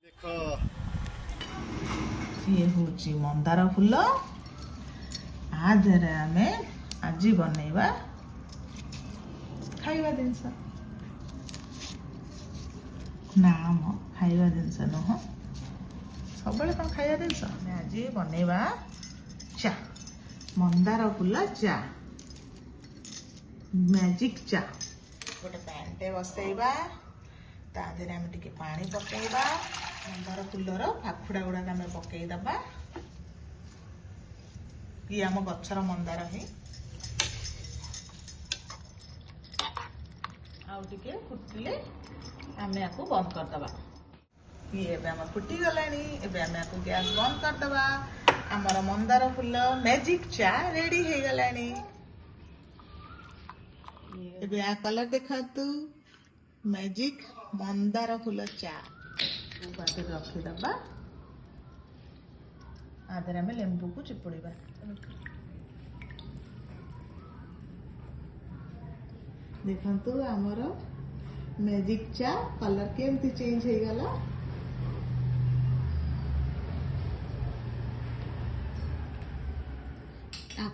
ये हूँ मंदार फूल आधे आम आज बनइबा खाइबा जिनस नाम खाइबा जिनस नुह सब कौन खाइबा जिनस आज बनइबा चा मंदार फूल चा मैजिक चा गोटे पैनटे बसइबा ता देहरे आम टिके पानी पकेइबा मंदार फूलर फाफुड़ा गुड़ा आम पकईदबा ये आम गचर मंदार ही आउटे फुटिले आम या बंद करदबा ये आम फुटी गलानी आम या गैस बंद करदबा आमर मंदार फूल मैजिक चा रेडी हो गलानी आ कलर देखा तू मैजिक मंदार फूल चा बाटे रखीदबा आधे आम लेंबू को चिपुड़ा देखु आमर मैजिक चा कलर केमती चेंज हो गला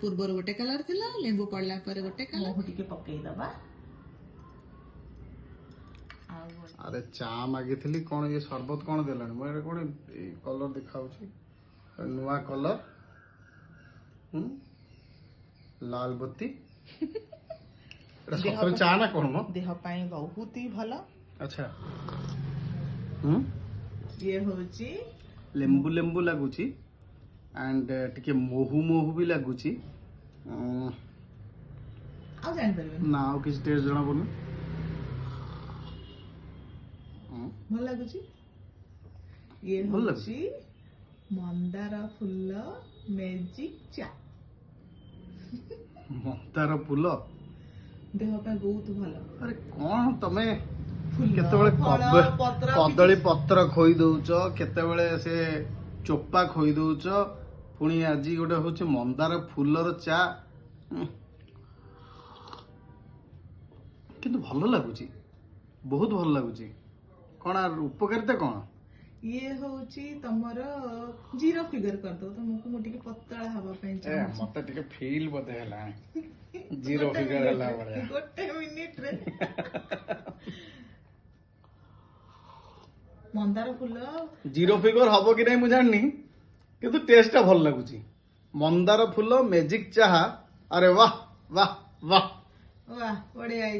पूर्वर गोटे कलर थिला लेंबू पड़ला पर गोटे कलर टिके पकेइदबा अरे चा मागी थी कौन ये शरबत कौन देलानी मैं कौन कलर दिखाऊँ नुआ कलर लाल बत्ती सफल चा ना कौन मो देह पाई बहुत ही भलो अच्छा ये होची लेंबू लेंबू लगुची एंड टिके मोहू मोहू भी लगुची आ जान परबे ना आ किछ टेस्ट जणा पड़नु भल लगुची ये होची मंदार फूल मैजिक चा मंदार फूल देह पे बहुत भलो अरे कौन तमे फूल केतेबेले फल पत्र कदली पत्र खोई दउच केतेबेले से चोपा खोई दउच पुणी आज गोटे हूँ मंदार फूलर चा किंतु भल लगुच बहुत भल लगुच कौन उपकारिता कौन ये होची तमर जीरो फिगर कर दो तुमको मोटी के पतला हवा पे चाहूँ मत टिके फील बदे हला जीरो फिगर हला बड़े गोटे मिनिट रे मंदार फूल जीरो फिगर हबो कि नहीं मु जाननी किंतु टेस्ट टा भल लगुच मंदार फूल मैजिक चाहा अरे वाह वाह वाह वाह बढ़िया।